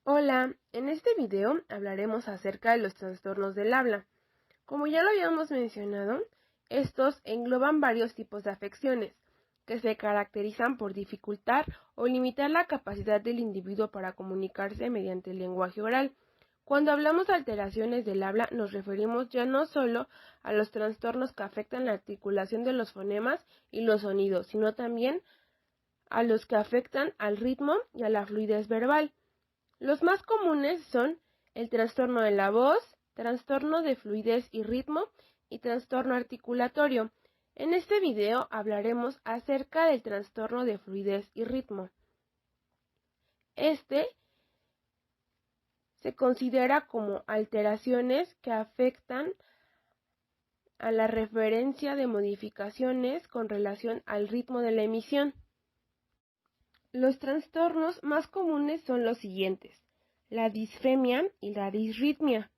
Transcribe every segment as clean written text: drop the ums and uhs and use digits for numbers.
Hola, en este video hablaremos acerca de los trastornos del habla. Como ya lo habíamos mencionado, estos engloban varios tipos de afecciones que se caracterizan por dificultar o limitar la capacidad del individuo para comunicarse mediante el lenguaje oral. Cuando hablamos de alteraciones del habla nos referimos ya no solo a los trastornos que afectan la articulación de los fonemas y los sonidos, sino también a los que afectan al ritmo y a la fluidez verbal. Los más comunes son el trastorno de la voz, trastorno de fluidez y ritmo y trastorno articulatorio. En este video hablaremos acerca del trastorno de fluidez y ritmo. Este se considera como alteraciones que afectan a la referencia de modificaciones con relación al ritmo de la emisión. Los trastornos más comunes son los siguientes: la disfemia y la disritmia.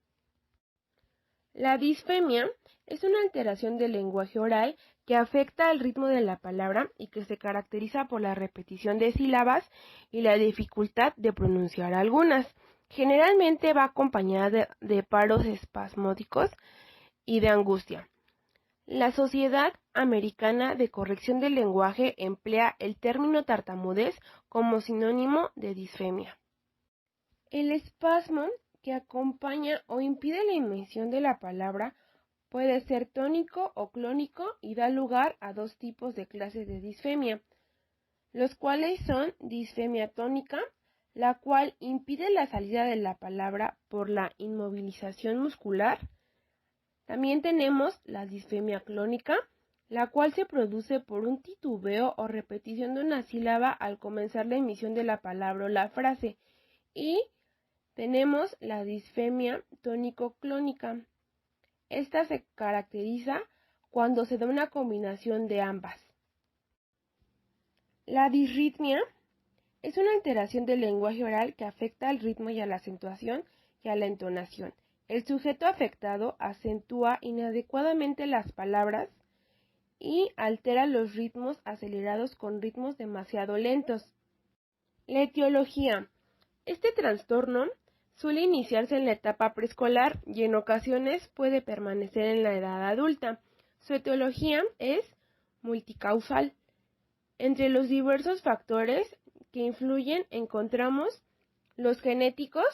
La disfemia es una alteración del lenguaje oral que afecta al ritmo de la palabra y que se caracteriza por la repetición de sílabas y la dificultad de pronunciar algunas. Generalmente va acompañada de paros espasmódicos y de angustia. La Sociedad Americana de Corrección del Lenguaje emplea el término tartamudez como sinónimo de disfemia. El espasmo que acompaña o impide la emisión de la palabra puede ser tónico o clónico y da lugar a dos tipos de clases de disfemia, los cuales son disfemia tónica, la cual impide la salida de la palabra por la inmovilización muscular. También tenemos la disfemia clónica, la cual se produce por un titubeo o repetición de una sílaba al comenzar la emisión de la palabra o la frase. Y tenemos la disfemia tónico-clónica. Esta se caracteriza cuando se da una combinación de ambas. La disritmia es una alteración del lenguaje oral que afecta al ritmo y a la acentuación y a la entonación. El sujeto afectado acentúa inadecuadamente las palabras y altera los ritmos acelerados con ritmos demasiado lentos. La etiología. Este trastorno suele iniciarse en la etapa preescolar y en ocasiones puede permanecer en la edad adulta. Su etiología es multicausal. Entre los diversos factores que influyen encontramos los genéticos,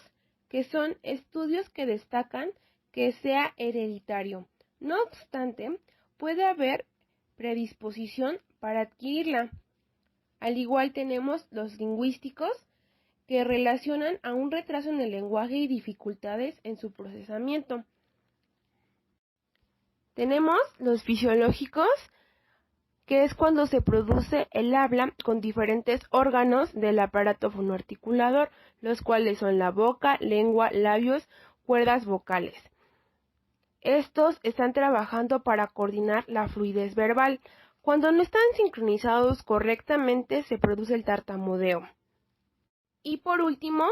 que son estudios que destacan que sea hereditario. No obstante, puede haber predisposición para adquirirla. Al igual tenemos los lingüísticos, que relacionan a un retraso en el lenguaje y dificultades en su procesamiento. Tenemos los fisiológicos, que es cuando se produce el habla con diferentes órganos del aparato fonoarticulador, los cuales son la boca, lengua, labios, cuerdas vocales. Estos están trabajando para coordinar la fluidez verbal. Cuando no están sincronizados correctamente, se produce el tartamudeo. Y por último,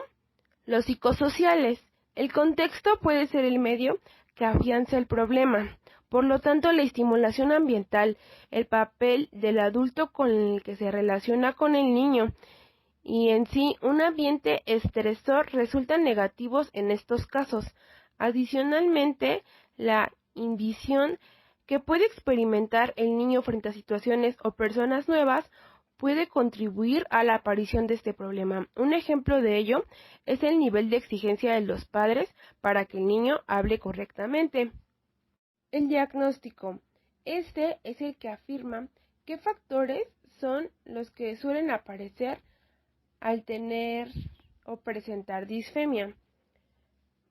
los psicosociales. El contexto puede ser el medio que afianza el problema. Por lo tanto, la estimulación ambiental, el papel del adulto con el que se relaciona con el niño y en sí un ambiente estresor resultan negativos en estos casos. Adicionalmente, la inhibición que puede experimentar el niño frente a situaciones o personas nuevas puede contribuir a la aparición de este problema. Un ejemplo de ello es el nivel de exigencia de los padres para que el niño hable correctamente. El diagnóstico. Este es el que afirma qué factores son los que suelen aparecer al tener o presentar disfemia.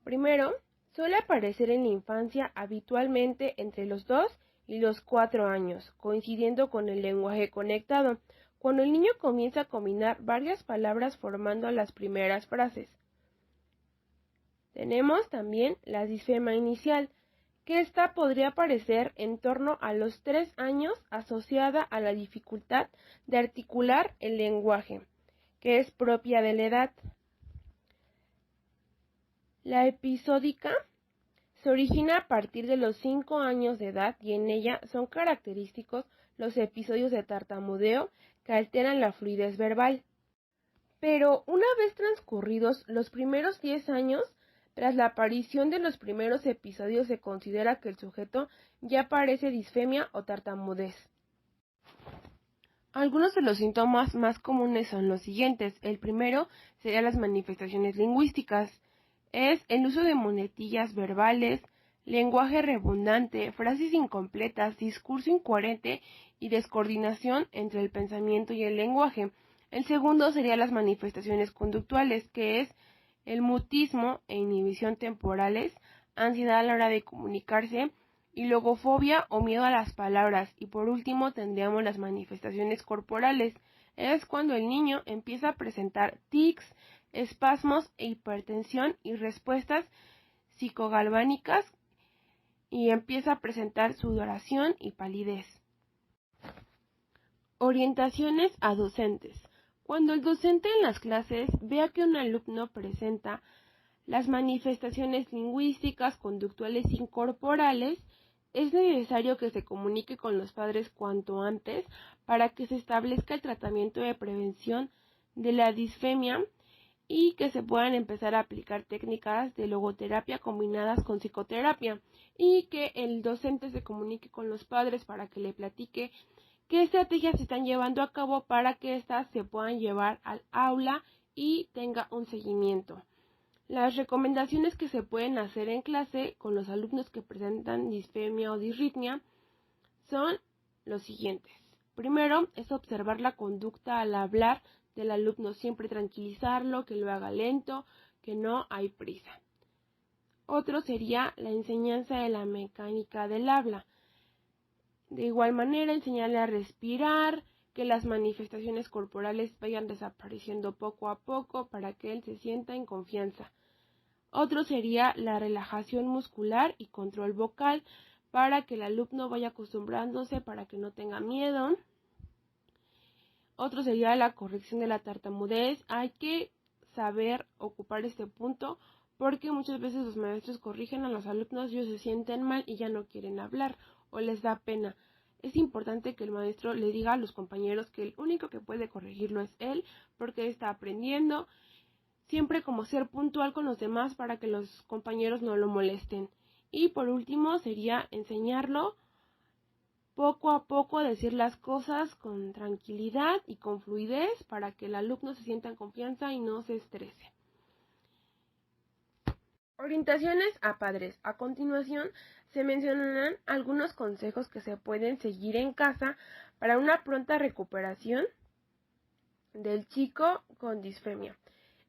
Primero, suele aparecer en la infancia habitualmente entre los 2 y los 4 años, coincidiendo con el lenguaje conectado, cuando el niño comienza a combinar varias palabras formando las primeras frases. Tenemos también la disfemia inicial, que esta podría aparecer en torno a los 3 años asociada a la dificultad de articular el lenguaje, que es propia de la edad. La episódica se origina a partir de los 5 años de edad y en ella son característicos los episodios de tartamudeo que alteran la fluidez verbal. Pero una vez transcurridos los primeros 10 años, tras la aparición de los primeros episodios, se considera que el sujeto ya padece disfemia o tartamudez. Algunos de los síntomas más comunes son los siguientes. El primero sería las manifestaciones lingüísticas. Es el uso de muletillas verbales, lenguaje redundante, frases incompletas, discurso incoherente y descoordinación entre el pensamiento y el lenguaje. El segundo sería las manifestaciones conductuales, que es el mutismo e inhibición temporales, ansiedad a la hora de comunicarse, y logofobia o miedo a las palabras. Y por último tendríamos las manifestaciones corporales. Es cuando el niño empieza a presentar tics, espasmos e hipertensión y respuestas psicogalvánicas, y empieza a presentar sudoración y palidez. Orientaciones a docentes. Cuando el docente en las clases vea que un alumno presenta las manifestaciones lingüísticas, conductuales y corporales, es necesario que se comunique con los padres cuanto antes para que se establezca el tratamiento de prevención de la disfemia y que se puedan empezar a aplicar técnicas de logoterapia combinadas con psicoterapia, y que el docente se comunique con los padres para que le platique qué estrategias se están llevando a cabo para que éstas se puedan llevar al aula y tenga un seguimiento. Las recomendaciones que se pueden hacer en clase con los alumnos que presentan disfemia o disritmia son los siguientes. Primero es observar la conducta al hablar del alumno, siempre tranquilizarlo, que lo haga lento, que no hay prisa. Otro sería la enseñanza de la mecánica del habla. De igual manera, enseñarle a respirar, que las manifestaciones corporales vayan desapareciendo poco a poco para que él se sienta en confianza. Otro sería la relajación muscular y control vocal para que el alumno vaya acostumbrándose, para que no tenga miedo. Otro sería la corrección de la tartamudez. Hay que saber ocupar este punto porque muchas veces los maestros corrigen a los alumnos y ellos se sienten mal y ya no quieren hablar o les da pena. Es importante que el maestro le diga a los compañeros que el único que puede corregirlo es él, porque está aprendiendo. Siempre como ser puntual con los demás para que los compañeros no lo molesten. Y por último sería enseñarlo poco a poco a decir las cosas con tranquilidad y con fluidez para que el alumno se sienta en confianza y no se estrese. Orientaciones a padres. A continuación se mencionarán algunos consejos que se pueden seguir en casa para una pronta recuperación del chico con disfemia.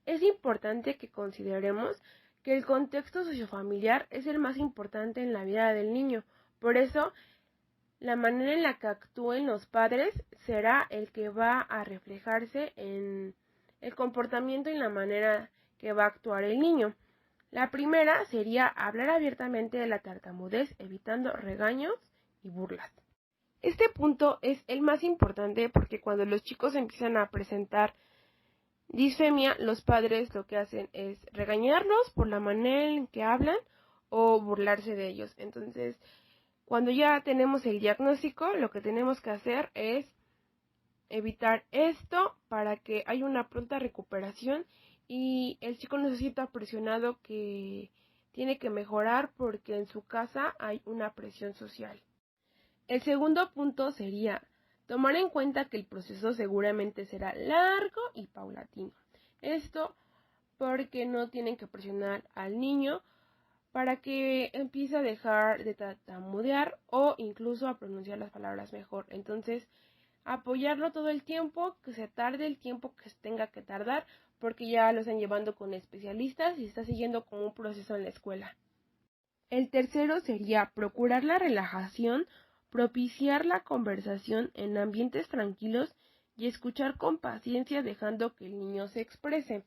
Es importante que consideremos que el contexto sociofamiliar es el más importante en la vida del niño. Por eso, la manera en la que actúen los padres será el que va a reflejarse en el comportamiento y la manera que va a actuar el niño. La primera sería hablar abiertamente de la tartamudez, evitando regaños y burlas. Este punto es el más importante porque cuando los chicos empiezan a presentar disfemia, los padres lo que hacen es regañarlos por la manera en que hablan o burlarse de ellos. Entonces, cuando ya tenemos el diagnóstico, lo que tenemos que hacer es evitar esto para que haya una pronta recuperación y el chico no se sienta presionado que tiene que mejorar porque en su casa hay una presión social. El segundo punto sería tomar en cuenta que el proceso seguramente será largo y paulatino. Esto porque no tienen que presionar al niño para que empiece a dejar de tartamudear o incluso a pronunciar las palabras mejor. Entonces, apoyarlo todo el tiempo, que se tarde el tiempo que se tenga que tardar, porque ya lo están llevando con especialistas y está siguiendo como un proceso en la escuela. El tercero sería procurar la relajación, propiciar la conversación en ambientes tranquilos y escuchar con paciencia dejando que el niño se exprese.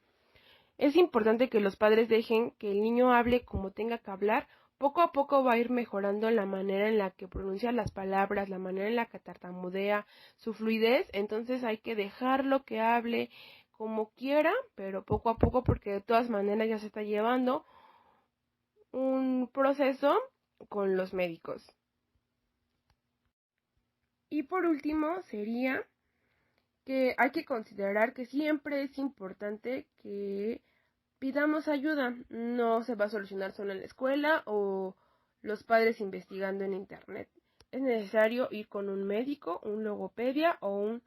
Es importante que los padres dejen que el niño hable como tenga que hablar. Poco a poco va a ir mejorando la manera en la que pronuncia las palabras, la manera en la que tartamudea, su fluidez. Entonces hay que dejarlo que hable como quiera, pero poco a poco, porque de todas maneras ya se está llevando un proceso con los médicos. Y por último sería que hay que considerar que siempre es importante que pidamos ayuda. No se va a solucionar solo en la escuela o los padres investigando en internet. Es necesario ir con un médico, un logopedia o un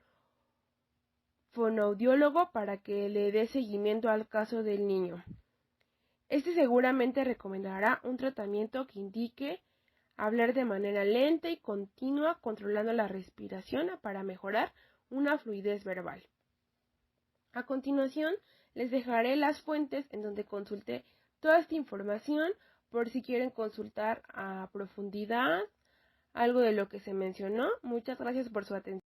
fonoaudiólogo para que le dé seguimiento al caso del niño. Este seguramente recomendará un tratamiento que indique hablar de manera lenta y continua, controlando la respiración para mejorar una fluidez verbal. A continuación, les dejaré las fuentes en donde consulté toda esta información por si quieren consultar a profundidad algo de lo que se mencionó. Muchas gracias por su atención.